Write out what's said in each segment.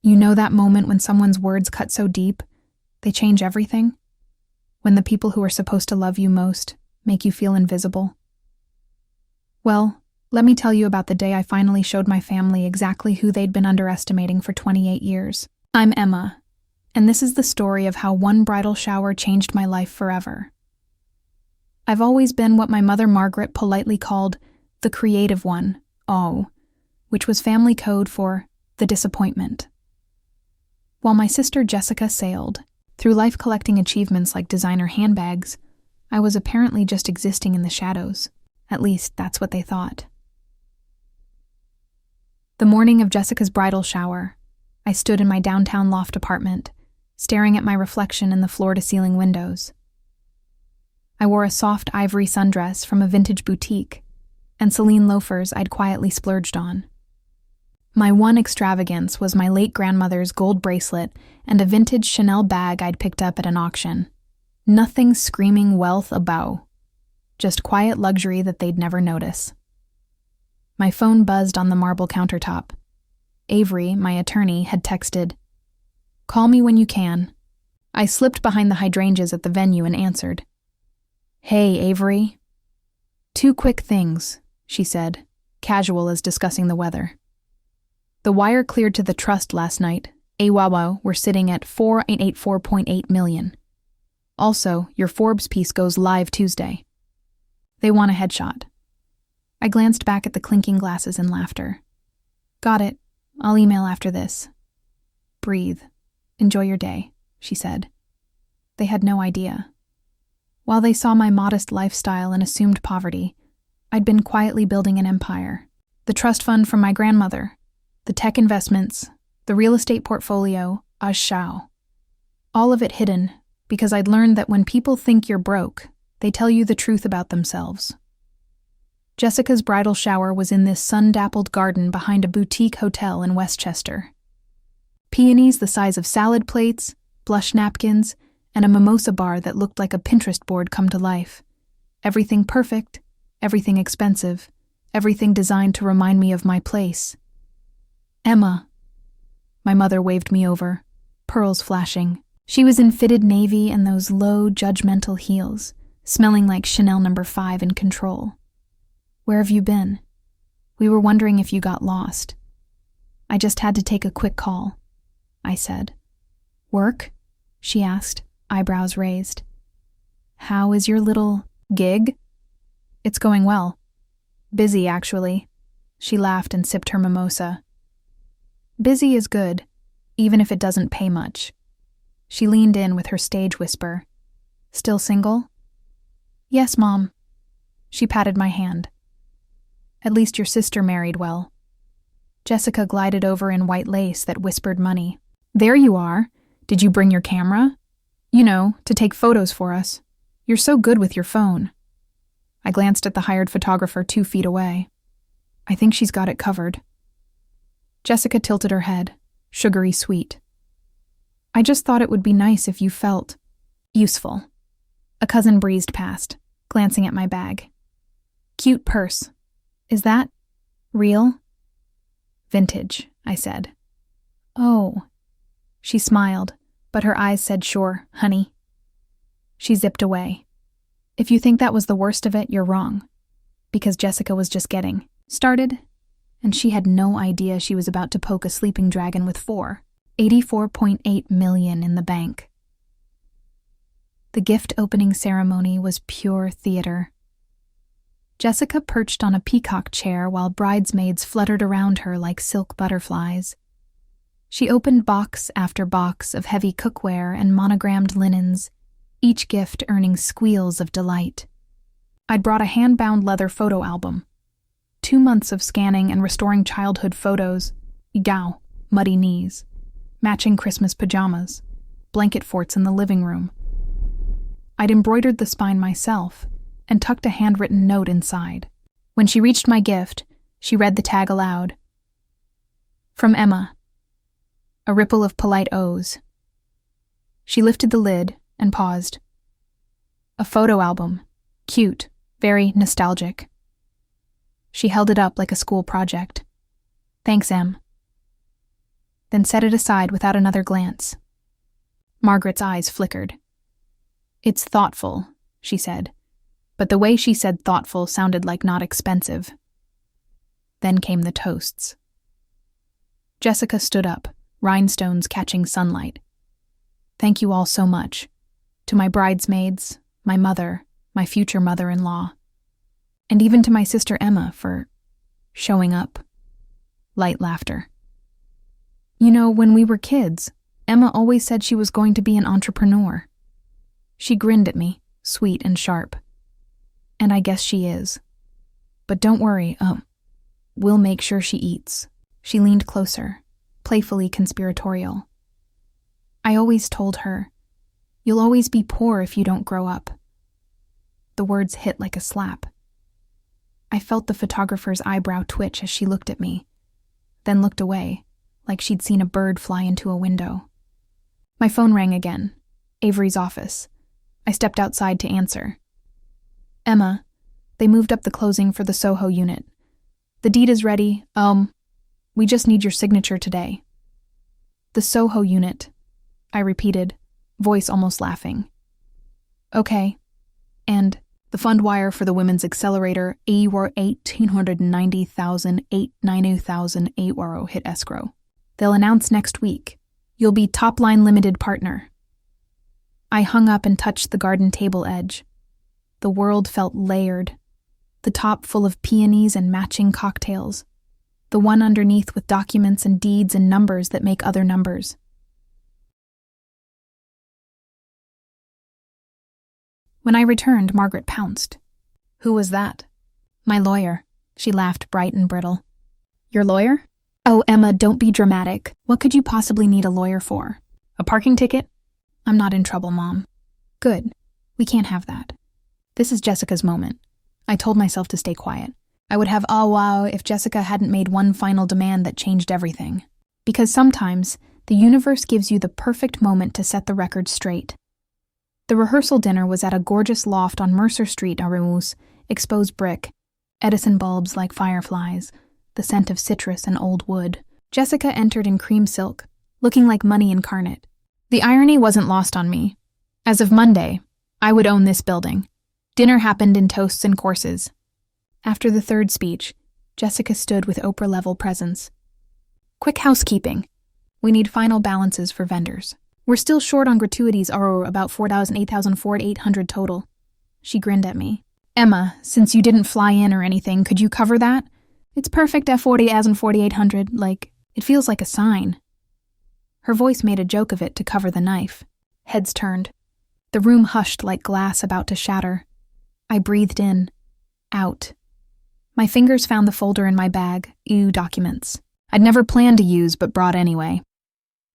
You know that moment when someone's words cut so deep, they change everything? When the people who are supposed to love you most make you feel invisible? Well, let me tell you about the day I finally showed my family exactly who they'd been underestimating for 28 years. I'm Emma, and this is the story of how one bridal shower changed my life forever. I've always been what my mother Margaret politely called the creative one, which was family code for the disappointment. While my sister Jessica sailed through life collecting achievements like designer handbags, I was apparently just existing in the shadows. At least, that's what they thought. The morning of Jessica's bridal shower, I stood in my downtown loft apartment, staring at my reflection in the floor-to-ceiling windows. I wore a soft ivory sundress from a vintage boutique and Celine loafers I'd quietly splurged on. My one extravagance was my late grandmother's gold bracelet and a vintage Chanel bag I'd picked up at an auction. Nothing screaming wealth about, just quiet luxury that they'd never notice. My phone buzzed on the marble countertop. Avery, my attorney, had texted, "Call me when you can." I slipped behind the hydrangeas at the venue and answered. "Hey, Avery." "Two quick things," she said, casual as discussing the weather. "The wire cleared to the trust last night. AWAWA were sitting at 484.8 million. Also, your Forbes piece goes live Tuesday. They want a headshot." I glanced back at the clinking glasses in laughter. "Got it. I'll email after this." "Breathe. Enjoy your day," she said. They had no idea. While they saw my modest lifestyle and assumed poverty, I'd been quietly building an empire. The trust fund from my grandmother, the tech investments, the real estate portfolio, shao. All of it hidden, because I'd learned that when people think you're broke, they tell you the truth about themselves. Jessica's bridal shower was in this sun-dappled garden behind a boutique hotel in Westchester. Peonies the size of salad plates, blush napkins, and a mimosa bar that looked like a Pinterest board come to life. Everything perfect, everything expensive, everything designed to remind me of my place. "Emma." My mother waved me over, pearls flashing. She was in fitted navy and those low, judgmental heels, smelling like Chanel No. 5 in control. "Where have you been? We were wondering if you got lost." "I just had to take a quick call," I said. "Work?" she asked, eyebrows raised. "How is your little gig?" "It's going well. Busy, actually." She laughed and sipped her mimosa. "Busy is good, even if it doesn't pay much." She leaned in with her stage whisper. "Still single?" "Yes, Mom." She patted my hand. "At least your sister married well." Jessica glided over in white lace that whispered money. "There you are. Did you bring your camera? You know, to take photos for us. You're so good with your phone." I glanced at the hired photographer 2 feet away. "I think she's got it covered." Jessica tilted her head, sugary sweet. "I just thought it would be nice if you felt useful." A cousin breezed past, glancing at my bag. "Cute purse. Is that real?" "Vintage," I said. "Oh." She smiled, but her eyes said, "Sure, honey." She zipped away. "If you think that was the worst of it, you're wrong." Because Jessica was just getting started, and she had no idea she was about to poke a sleeping dragon with 84.8 million in the bank. The gift opening ceremony was pure theater. Jessica perched on a peacock chair while bridesmaids fluttered around her like silk butterflies. She opened box after box of heavy cookware and monogrammed linens, each gift earning squeals of delight. I'd brought a hand-bound leather photo album. 2 months of scanning and restoring childhood photos, muddy knees, matching Christmas pajamas, blanket forts in the living room. I'd embroidered the spine myself and tucked a handwritten note inside. When she reached my gift, she read the tag aloud. "From Emma." A ripple of polite O's. She lifted the lid and paused. "A photo album. Cute, very nostalgic." She held it up like a school project. "Thanks, Em." then set it aside without another glance. Margaret's eyes flickered. "It's thoughtful," she said, but the way she said thoughtful sounded like not expensive. Then came the toasts. Jessica stood up, rhinestones catching sunlight. "Thank you all so much. To my bridesmaids, my mother, my future mother-in-law, and even to my sister Emma for showing up." Light laughter. "You know, when we were kids, Emma always said she was going to be an entrepreneur." She grinned at me, sweet and sharp. "And I guess she is. But don't worry, we'll make sure she eats." She leaned closer, playfully conspiratorial. "I always told her, you'll always be poor if you don't grow up." The words hit like a slap. I felt the photographer's eyebrow twitch as she looked at me, then looked away, like she'd seen a bird fly into a window. My phone rang again. Avery's office. I stepped outside to answer. "Emma, they moved up the closing for the Soho unit. The deed is ready. We just need your signature today." "The Soho unit," I repeated, voice almost laughing. "Okay. And the fund wire for the Women's Accelerator, €1890,890,000 hit escrow. They'll announce next week. You'll be top-line limited partner." I hung up and touched the garden table edge. The world felt layered. The top full of peonies and matching cocktails. The one underneath with documents and deeds and numbers that make other numbers. When I returned, Margaret pounced. "Who was that?" "My lawyer." She laughed bright and brittle. "Your lawyer?" "Oh, Emma, don't be dramatic. What could you possibly need a lawyer for? A parking ticket?" "I'm not in trouble, Mom." "Good. We can't have that." This is Jessica's moment. I told myself to stay quiet. I would have wow if Jessica hadn't made one final demand that changed everything. Because sometimes, the universe gives you the perfect moment to set the record straight. The rehearsal dinner was at a gorgeous loft on Mercer Street, Aramus, exposed brick, Edison bulbs like fireflies, the scent of citrus and old wood. Jessica entered in cream silk, looking like money incarnate. The irony wasn't lost on me. As of Monday, I would own this building. Dinner happened in toasts and courses. After the third speech, Jessica stood with Oprah-level presence. "Quick housekeeping. We need final balances for vendors. We're still short on gratuities, or about $8,400 total." She grinned at me. "Emma, since you didn't fly in or anything, could you cover that? It's perfect at 48,800, it feels like a sign." Her voice made a joke of it to cover the knife. Heads turned. The room hushed like glass about to shatter. I breathed in, out. My fingers found the folder in my bag, documents. I'd never planned to use, but brought anyway.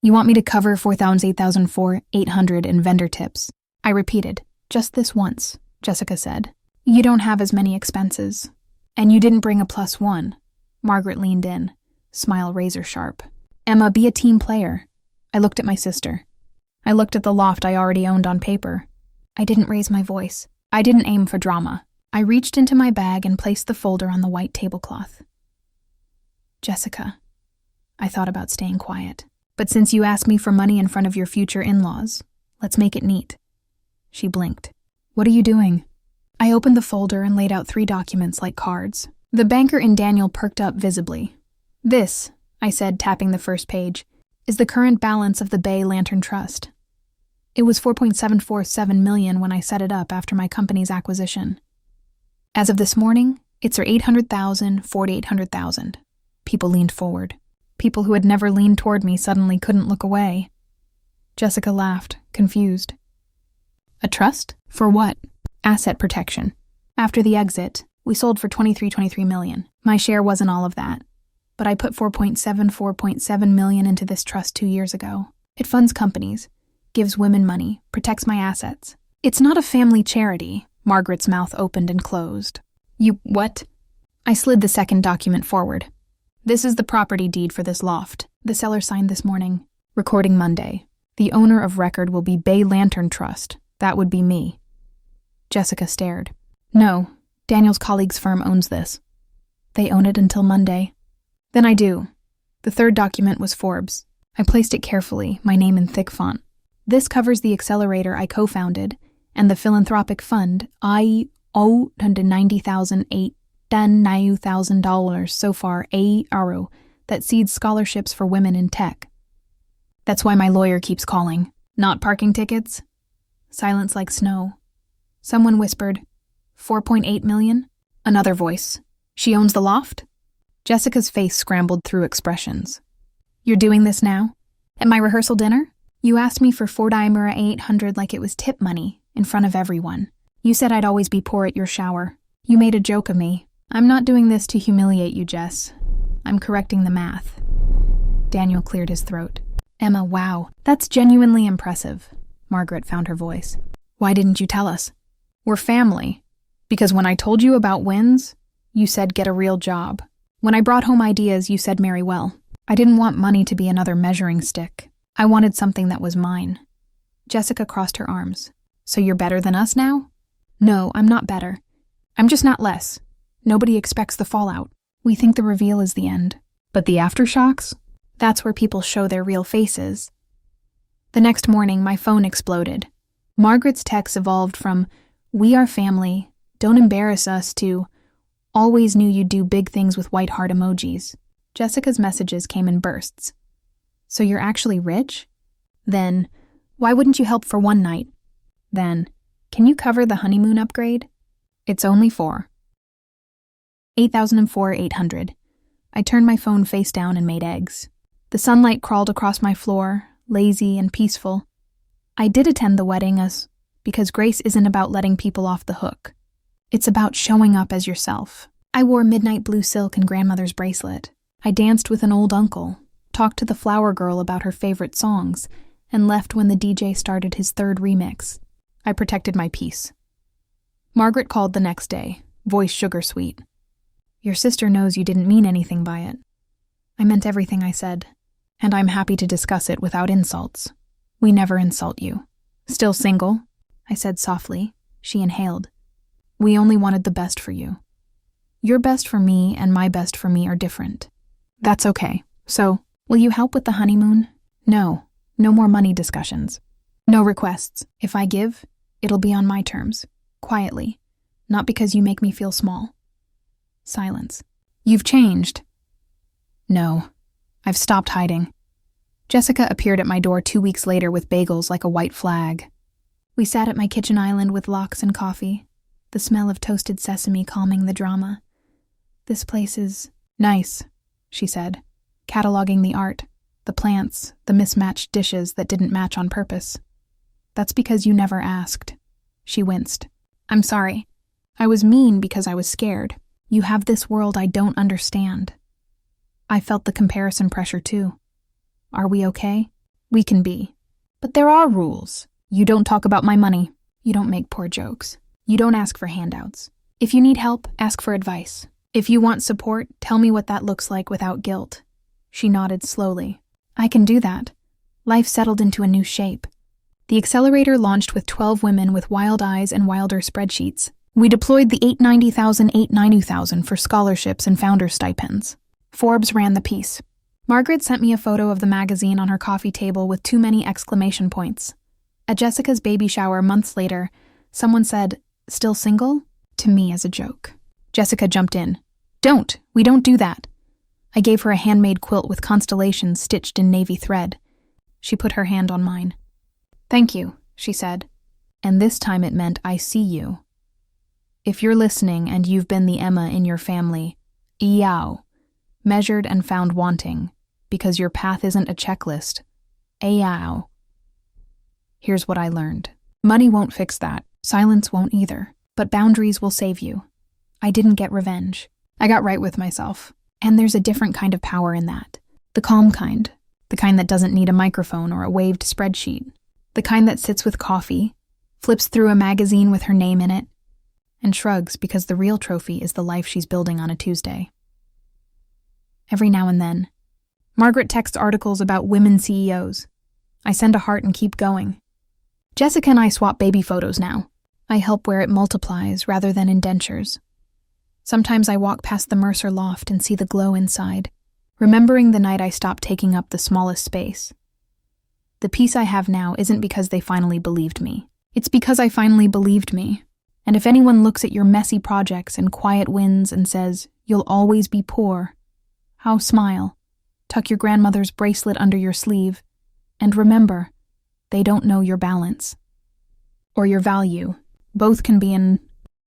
"You want me to cover 8,400 in vendor tips?" I repeated. "Just this once," Jessica said. "You don't have as many expenses. And you didn't bring a +1. Margaret leaned in, smile razor sharp. "Emma, be a team player." I looked at my sister. I looked at the loft I already owned on paper. I didn't raise my voice. I didn't aim for drama. I reached into my bag and placed the folder on the white tablecloth. "Jessica," I thought about staying quiet. "But since you asked me for money in front of your future in-laws, let's make it neat." She blinked. "What are you doing?" I opened the folder and laid out 3 documents like cards. The banker in Daniel perked up visibly. "This," I said, tapping the first page, "is the current balance of the Bay Lantern Trust. It was $4.747 million when I set it up after my company's acquisition. As of this morning, it's $800,000, $4,800,000. People leaned forward. People who had never leaned toward me suddenly couldn't look away. Jessica laughed, confused. "A trust? For what?" "Asset protection. After the exit, we sold for $23 million. My share wasn't all of that. But I put $4.7 million into this trust 2 years ago. It funds companies, gives women money, protects my assets. It's not a family charity." Margaret's mouth opened and closed. "You what?" I slid the second document forward. "This is the property deed for this loft. The seller signed this morning. Recording Monday. The owner of record will be Bay Lantern Trust. That would be me." Jessica stared. "No, Daniel's colleague's firm owns this. They own it until Monday." "Then I do." The third document was Forbes. I placed it carefully, my name in thick font. This covers the accelerator I co-founded and the philanthropic fund I owe $190,008 so far euro that seeds scholarships for women in tech. That's why my lawyer keeps calling. Not parking tickets? Silence like snow. Someone whispered, 4.8 million? Another voice. She owns the loft? Jessica's face scrambled through expressions. You're doing this now? At my rehearsal dinner? You asked me for 4,800 like it was tip money, in front of everyone. You said I'd always be poor at your shower. You made a joke of me. I'm not doing this to humiliate you, Jess. I'm correcting the math. Daniel cleared his throat. Emma, wow, that's genuinely impressive. Margaret found her voice. Why didn't you tell us? We're family. Because when I told you about wins, you said get a real job. When I brought home ideas, you said marry well. I didn't want money to be another measuring stick. I wanted something that was mine. Jessica crossed her arms. So you're better than us now? No, I'm not better. I'm just not less. Nobody expects the fallout. We think the reveal is the end. But the aftershocks? That's where people show their real faces. The next morning, my phone exploded. Margaret's texts evolved from, we are family, don't embarrass us, to, always knew you'd do big things with white heart emojis. Jessica's messages came in bursts. So you're actually rich? Then, why wouldn't you help for one night? Then, can you cover the honeymoon upgrade? It's only for 8,004,800. I turned my phone face down and made eggs. The sunlight crawled across my floor, lazy and peaceful. I did attend the wedding because grace isn't about letting people off the hook. It's about showing up as yourself. I wore midnight blue silk and grandmother's bracelet. I danced with an old uncle, talked to the flower girl about her favorite songs, and left when the DJ started his third remix. I protected my peace. Margaret called the next day, voice sugar-sweet. Your sister knows you didn't mean anything by it. I meant everything I said, and I'm happy to discuss it without insults. We never insult you. Still single? I said softly. She inhaled. We only wanted the best for you. Your best for me and my best for me are different. That's okay. So, will you help with the honeymoon? No. No more money discussions. No requests. If I give, it'll be on my terms. Quietly. Not because you make me feel small. Silence. You've changed. No. I've stopped hiding. Jessica appeared at my door 2 weeks later with bagels like a white flag. We sat at my kitchen island with lox and coffee, the smell of toasted sesame calming the drama. This place is nice, she said, cataloging the art, the plants, the mismatched dishes that didn't match on purpose. That's because you never asked. She winced. I'm sorry. I was mean because I was scared. You have this world I don't understand. I felt the comparison pressure too. Are we okay? We can be. But there are rules. You don't talk about my money. You don't make poor jokes. You don't ask for handouts. If you need help, ask for advice. If you want support, tell me what that looks like without guilt. She nodded slowly. I can do that. Life settled into a new shape. The accelerator launched with 12 women with wild eyes and wilder spreadsheets. We deployed the 890,000 for scholarships and founder stipends. Forbes ran the piece. Margaret sent me a photo of the magazine on her coffee table with too many exclamation points. At Jessica's baby shower months later, someone said, "Still single?" to me as a joke. Jessica jumped in. We don't do that. I gave her a handmade quilt with constellations stitched in navy thread. She put her hand on mine. Thank you, she said. And this time it meant I see you. If you're listening and you've been the Emma in your family, yow, measured and found wanting, because your path isn't a checklist, yow. Here's what I learned. Money won't fix that. Silence won't either. But boundaries will save you. I didn't get revenge. I got right with myself. And there's a different kind of power in that. The calm kind. The kind that doesn't need a microphone or a waved spreadsheet. The kind that sits with coffee, flips through a magazine with her name in it, and shrugs because the real trophy is the life she's building on a Tuesday. Every now and then, Margaret texts articles about women CEOs. I send a heart and keep going. Jessica and I swap baby photos now. I help where it multiplies rather than indentures. Sometimes I walk past the Mercer loft and see the glow inside. remembering the night I stopped taking up the smallest space. The peace I have now isn't because they finally believed me. It's because I finally believed me. And if anyone looks at your messy projects and quiet wins and says, "You'll always be poor," how smile, tuck your grandmother's bracelet under your sleeve, and remember, they don't know your balance. Or your value. Both can be an